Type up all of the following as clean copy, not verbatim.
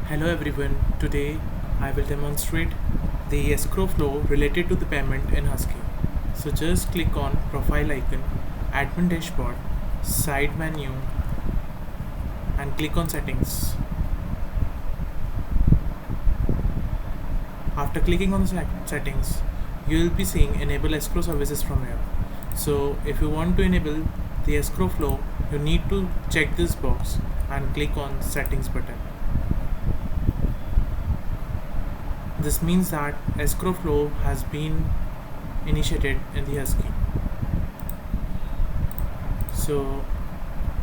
Hello everyone, today I will demonstrate the escrow flow related to the payment in Husky. So just click on profile icon, admin dashboard, side menu and click on settings. After clicking on the settings, you will be seeing enable escrow services from here. So if you want to enable the escrow flow, you need to check this box and click on settings button. This means that escrow flow has been initiated in the Husky. So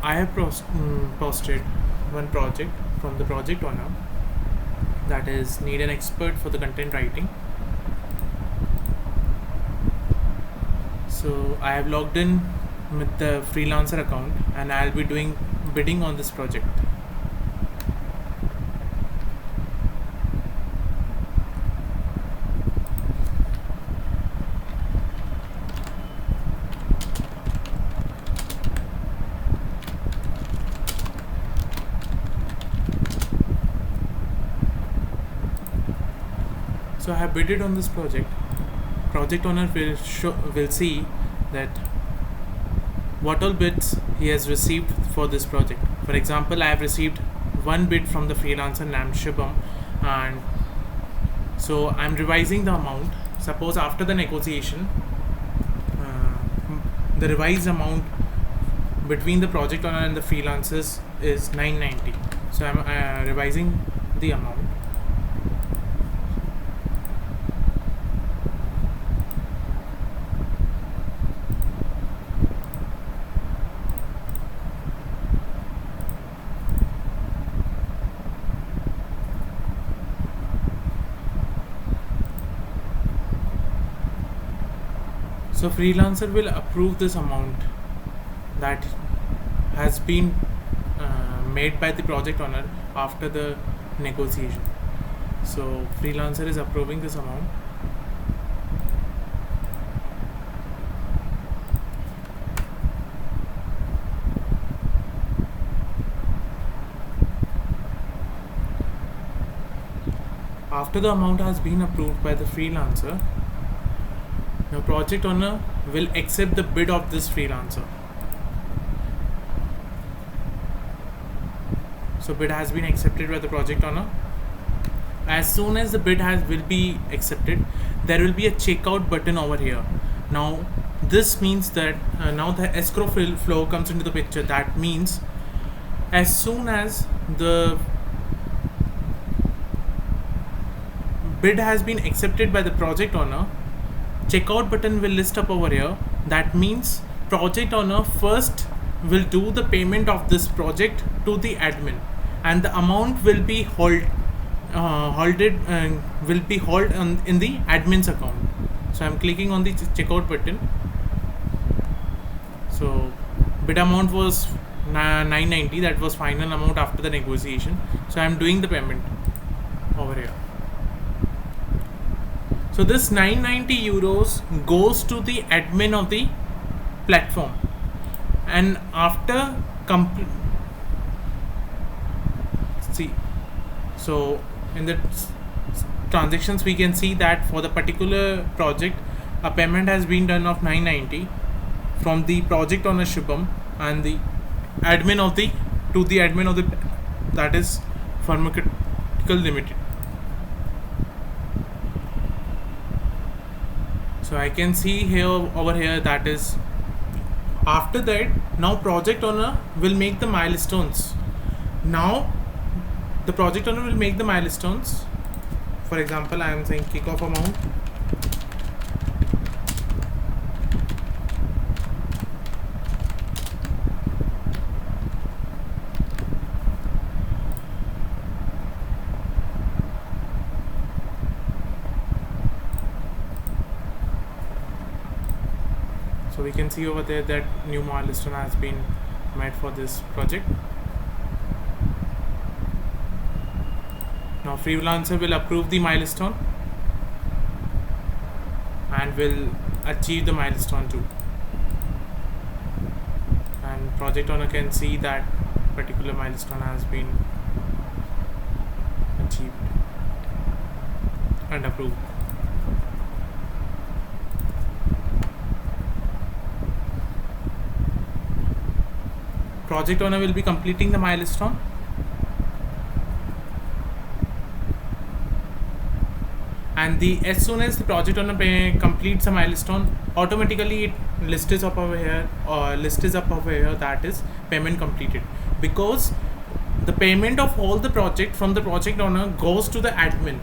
I have posted one project from the project owner, that is need an expert for the content writing. So I have logged in with the freelancer account and I'll be doing bidding on this project. So I have bidded on this project. Project owner will see that what all bids he has received for this project. For example, I have received one bid from the freelancer named Shubham, and so I'm revising the amount. Suppose after the negotiation, the revised amount between the project owner and the freelancers is 990. So I'm revising the amount. So freelancer will approve this amount that has been made by the project owner after the negotiation. So freelancer is approving this amount. After the amount has been approved by the freelancer, the project owner will accept the bid of this freelancer. So bid has been accepted by the project owner. As soon as the bid will be accepted, there will be a checkout button over here. Now this means that now the escrow flow comes into the picture. That means as soon as the bid has been accepted by the project owner, checkout button will list up over here. That means project owner first will do the payment of this project to the admin, and the amount will be held in the admin's account. So I'm clicking on the checkout button. So bid amount was 990. That was final amount after the negotiation. So I'm doing the payment over here. So this 990 euros goes to the admin of the platform, and after so in the transactions we can see that for the particular project a payment has been done of 990 from the project owner Shubham and the admin of the admin of the, that is Pharmaceutical Limited. So I can see here over here, that is after that now project owner will make the milestones. Now the project owner will make the milestones. For example, I am saying kickoff amount. So we can see over there that new milestone has been met for this project. Now freelancer will approve the milestone and will achieve the milestone too. And project owner can see that particular milestone has been and approve. Project owner will be completing the milestone. And as soon as the project owner completes a milestone, automatically it lists up over here, that is payment completed, because the payment of all the project from the project owner goes to the admin,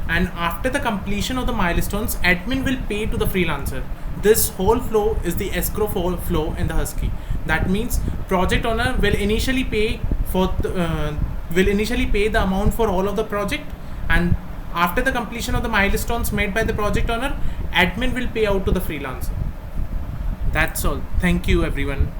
and after the completion of the milestones, admin will pay to the freelancer. This whole flow is the escrow flow in the Husky. That means project owner will initially pay the amount for all of the project, and after the completion of the milestones made by the project owner, admin will pay out to the freelancer. That's all. Thank you, everyone.